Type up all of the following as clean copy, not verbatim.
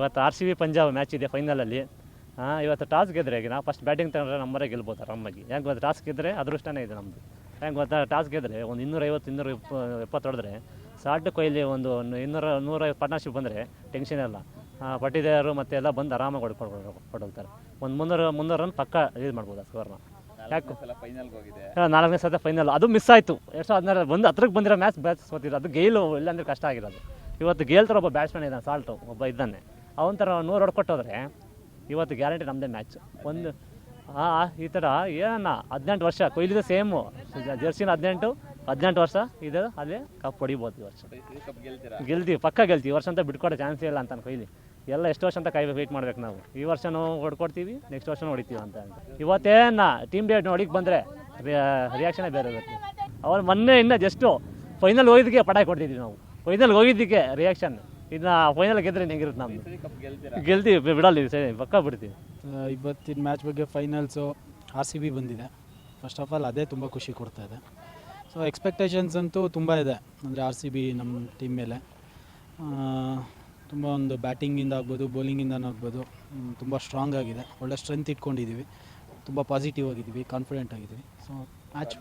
ಇವತ್ತು RCB Punjab match ಇದೆ ಫೈನಲಲ್ಲಿ. ಇವತ್ತು ಟಾಸ್ ಗೆದ್ರೆ ಈಗ ನಾವು ಫಸ್ಟ್ ಬ್ಯಾಟಿಂಗ್ ತಗೊಂಡ್ರೆ ನಮ್ಮರೇ ಗೆಲ್ಬೋದು ಆರಾಮಾಗಿ. ಯಾಕೆ ಗೊತ್ತಾ, ಟಾಸ್ ಗೆದ್ದರೆ ಅದೃಷ್ಟನೇ ಇದೆ ನಮ್ಮದು. ಹೆಂಗೆ ಗೊತ್ತಾ, ಟಾಸ್ ಗೆದ್ದರೆ ಒಂದು 250-270 ಹೊಡೆದ್ರೆ ಸಾಲ್ಟ್ ಕೊಹ್ಲಿ ಒಂದು 150 ಪಾರ್ಟ್ನರ್ಶಿಪ್ ಬಂದರೆ ಟೆನ್ಷನ್ ಇಲ್ಲ. ಪಟ್ಟಿದಾರರು ಮತ್ತೆ ಎಲ್ಲ ಬಂದು ಆರಾಮಾಗಿ ಹೊಡೋಗ್ತಾರೆ. ಒಂದು 300 ರನ್ ಪಕ್ಕ ಇದು ಮಾಡ್ಬೋದು ಸ್ಕೋರ್ನ. ಯಾಕೆ 4ನೇ ಸಲ ಫೈನಲ್ ಅದು ಮಿಸ್ ಆಯಿತು. 2016 ಬಂದು ಹತ್ರಕ್ಕೆ ಬಂದಿರೋ ಮ್ಯಾಚ್ ಸೋತಿದ್ರು. ಅದು ಗೇಲು ಇಲ್ಲಾಂದರೆ ಕಷ್ಟ ಆಗಿರೋದು. ಇವತ್ತು ಗೇಲ್ ಥರ ಒಬ್ಬ ಬ್ಯಾಟ್ಸ್ಮನ್ ಇದ್ದಾನೆ, ಸಾಲ್ಟು ಒಬ್ಬ ಇದ್ದಾನೆ. ಅವನ ಥರ 100 ಹೊಡ್ಕೊಟ್ಟೋದ್ರೆ ಇವತ್ತು ಗ್ಯಾರಂಟಿ ನಮ್ಮದೇ ಮ್ಯಾಚ್. ಒಂದು ಈ ಥರ ಏನನ್ನ 18 ವರ್ಷ ಕೊಹ್ಲಿದು ಸೇಮು ಜರ್ಸಿನ 18 ವರ್ಷ ಇದೆ. ಅದೇ ಕಪ್ ಹೊಡಿಬೋದು ಈ ವರ್ಷ. ಗೆಲ್ತೀವಿ, ಪಕ್ಕ ಗೆಲ್ತೀವಿ. ಈ ವರ್ಷ ಅಂತ ಬಿಟ್ಕೊಡೋ ಚಾನ್ಸೇ ಇಲ್ಲ ಅಂತಾನೆ ಕೊಹ್ಲಿ. ಎಲ್ಲ ಎಷ್ಟು ವರ್ಷ ಅಂತ ವೆಯ್ಟ್ ಮಾಡ್ಬೇಕು ನಾವು. ಈ ವರ್ಷನೂ ಹೊಡ್ಕೊಡ್ತೀವಿ, ನೆಕ್ಸ್ಟ್ ವರ್ಷನೂ ಹೊಡಿತೀವಿ ಅಂತ. ಇವತ್ತೇನ ಟೀಮ್ ಡೇಟ್ ಹೊಡಿಗೆ ಬಂದರೆ ರಿಯಾಕ್ಷನೇ ಬೇರೆ ಇರುತ್ತೆ. ಅವ್ರು ಮೊನ್ನೆ ಇನ್ನೂ ಜಸ್ಟು ಫೈನಲ್ ಹೋಗಿದ್ದಕ್ಕೆ ಪಟಾಕಿ ಕೊಡ್ತಿದ್ವಿ ನಾವು. ಫೈನಲ್ ಹೋಗಿದ್ದಕ್ಕೆ ರಿಯಾಕ್ಷನ್. ಇನ್ನು ಫೈನಲ್ ಗೆದ್ರೆ ಹೆಂಗಿರುತ್ತೆ ನಮ್ಮದು. ಗೆಲ್ತೀವಿ, ಬಿಡಲ್ಲ ಸರಿ, ಪಕ್ಕ ಬಿಡ್ತೀವಿ. ಇವತ್ತಿನ ಮ್ಯಾಚ್ ಬಗ್ಗೆ ಫೈನಲ್ಸು RCB ಬಂದಿದೆ. ಫಸ್ಟ್ ಆಫ್ ಆಲ್ ಅದೇ ತುಂಬ ಖುಷಿ ಕೊಡ್ತಾ ಇದೆ. ಸೊ ಎಕ್ಸ್ಪೆಕ್ಟೇಷನ್ಸ್ ಅಂತೂ ತುಂಬ ಇದೆ. ಅಂದರೆ RCB ನಮ್ಮ ಟೀಮ್ ಮೇಲೆ ತುಂಬ ಒಂದು ಬ್ಯಾಟಿಂಗಿಂದ ಆಗ್ಬೋದು, ಬೌಲಿಂಗಿಂದ ಆಗ್ಬೋದು ತುಂಬ ಸ್ಟ್ರಾಂಗ್ ಆಗಿದೆ. ಒಳ್ಳೆ ಸ್ಟ್ರೆಂತ್ ಇಟ್ಕೊಂಡಿದ್ದೀವಿ, ತುಂಬ ಪಾಸಿಟಿವ್ ಆಗಿದ್ದೀವಿ, ಕಾನ್ಫಿಡೆಂಟ್ ಆಗಿದ್ದೀವಿ. ಸೊ ಮ್ಯಾಚ್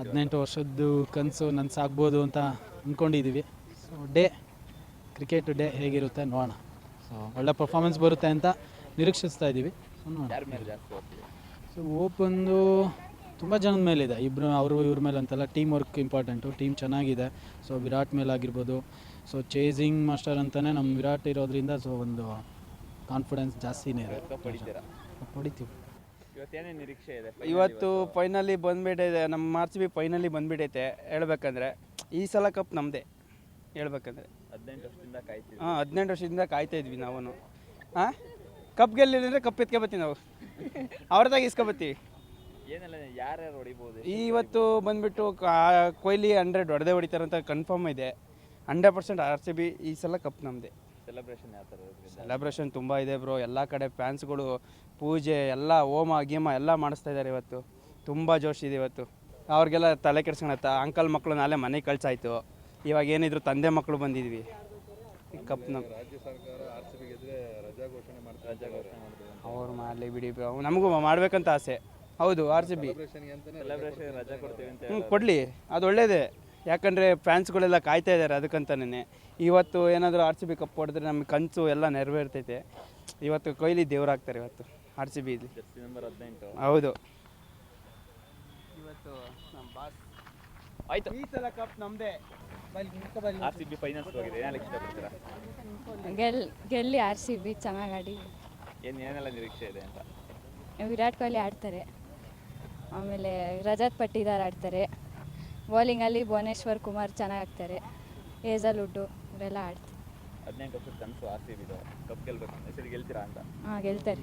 18 ವರ್ಷದ್ದು ಕನಸು ನನಸಾಗ್ಬೋದು ಅಂತ ಅಂದ್ಕೊಂಡಿದ್ದೀವಿ. ಸೊ ಕ್ರಿಕೆಟ್ ಡೇ ಹೇಗಿರುತ್ತೆ ನೋಡೋಣ. ಸೊ ಒಳ್ಳೆ ಪರ್ಫಾರ್ಮೆನ್ಸ್ ಬರುತ್ತೆ ಅಂತ ನಿರೀಕ್ಷಿಸ್ತಾ ಇದ್ದೀವಿ. ಸೊ ನೋಡೋಣ. ಸೊ ಓಪಂದು ತುಂಬ ಜನದ ಮೇಲಿದೆ, ಅವರು ಇವ್ರ ಮೇಲೆ ಅಂತಲ್ಲ. ಟೀಮ್ ವರ್ಕ್ ಇಂಪಾರ್ಟೆಂಟು, ಟೀಮ್ ಚೆನ್ನಾಗಿದೆ. ಸೊ ವಿರಾಟ್ ಮೇಲೆ ಆಗಿರ್ಬೋದು. ಸೊ ಚೇಸಿಂಗ್ ಮಾಸ್ಟರ್ ಅಂತಲೇ ನಮ್ಮ ವಿರಾಟ್ ಇರೋದ್ರಿಂದ ಸೊ ಒಂದು ಕಾನ್ಫಿಡೆನ್ಸ್ ಜಾಸ್ತಿನೇ ಇದೆ. ಹೊಡಿತೀವಿ. ಇವತ್ತು ಫೈನಲಿ ಬಂದುಬಿಟ್ಟಿದೆ, ನಮ್ಮ RCB ಫೈನಲಿ ಬಂದುಬಿಟ್ಟೈತೆ. ಹೇಳ್ಬೇಕಂದ್ರೆ ಈ ಸಲ ಕಪ್ ನಮ್ಮದೇ. ಹೇಳ್ಬೇಕಂದ್ರೆ 18 ವರ್ಷದಿಂದ ಕಾಯ್ತಾ ಇದ್ವಿ ನಾವು. ಕಪ್ ಗೆಲ್ಲಿದ್ರೆ ಕಪ್ ಎತ್ಕೊಬತ್ತೀವಿ ನಾವು, ಅವ್ರದಾಗ ಇಸ್ಕೊಬತ್ತೀವಿ. ಯಾರ್ಯಾರು ಹೊಡಿಬೋದು ಇವತ್ತು ಬಂದುಬಿಟ್ಟು ಕೊಹ್ಲಿ 100 ಹೊಡೆದೇ ಹೊಡಿತಾರಂತ ಕನ್ಫರ್ಮ್ ಇದೆ. 100% RCB ಈ ಸಲ ಕಪ್ ನಮ್ಮದೇ. ಸೆಲೆಬ್ರೇಷನ್ ತುಂಬ ಇದೆ ಬ್ರೋ. ಎಲ್ಲ ಕಡೆ ಫ್ಯಾನ್ಸ್ಗಳು ಪೂಜೆ ಎಲ್ಲ ಹೋಮ ಗೀಮ ಎಲ್ಲ ಮಾಡಿಸ್ತಾ ಇದ್ದಾರೆ. ಇವತ್ತು ತುಂಬ ಜೋಶ್ ಇದೆ. ಇವತ್ತು ಅವ್ರಿಗೆಲ್ಲ ತಲೆ ಕೆಡ್ಸ್ಕೊಳತ್ತ. ಅಂಕಲ್ ಮಕ್ಕಳು ನಾಳೆ ಮನೆಗೆ ಕಳ್ಸಾಯ್ತು. ಇವಾಗ ಏನಿದ್ರು ತಂದೆ ಮಕ್ಕಳು ಬಂದಿದ್ವಿ. ಕಪ್ ಅವ್ರು ಮಾಡಲಿ ಬಿಡಿ ಬ್ರೋ, ನಮಗೂ ಮಾಡ್ಬೇಕಂತ ಆಸೆ. ಹೌದು RCB ಕೊಡಲಿ, ಅದು ಒಳ್ಳೇದೇ. ಯಾಕಂದರೆ ಫ್ಯಾನ್ಸ್ಗಳೆಲ್ಲ ಕಾಯ್ತಾ ಇದ್ದಾರೆ ಅದಕ್ಕಂತನೇ. ಇವತ್ತು ಏನಾದರೂ RCB ಕಪ್ ಹೊಡೆದ್ರೆ ನಮಗೆ ಕನಸು ಎಲ್ಲ ನೆರವೇರ್ತೈತೆ. ಇವತ್ತು ಕೊಹ್ಲಿ ದೇವರಾಗ್ತಾರೆ ಇವತ್ತು RCB ಇಲ್ಲಿ. ಹೌದು, ಇವತ್ತು ನಮ್ಮ ಬಾಸ್ ಆಯ್ತು. ಈ ಸಲ ಕಪ್ ನಮ್ಮದೇ. RCB ಫೈನಲ್ಸ್ ಹೋಗಿದೆ, ಏನೆಲ್ಲ ಇಷ್ಟಪಡ್ತೀರಾ? ಗೆಲ್ಲಿ RCB ಚೆನ್ನಾಗಿ ಆಡಿ. ಏನೆಲ್ಲ ನಿರೀಕ್ಷೆ ಇದೆ ಅಂತ? ವಿರಾಟ್ ಕೊಹ್ಲಿ ಆಡ್ತಾರೆ, ಆಮೇಲೆ ರಜತ್ ಪಟ್ಟಿದಾರ್ ಆಡ್ತಾರೆ. ಬೌಲಿಂಗಲ್ಲಿ ಭುವನೇಶ್ವರ್ ಕುಮಾರ್ ಚೆನ್ನಾಗಿ ಆಗ್ತಾರೆ. ಹೇಜಲ್ವುಡ್ಡು ಇವರೆಲ್ಲ ಆಡ್ತಾರೆ. 18 ವರ್ಷದ ಕನಸು RCB ಕಪ್ ಗೆಲ್ಬೇಕು. ಗೆಲ್ತೀರಾ ಅಂತ? ಗೆಲ್ತಾರೆ.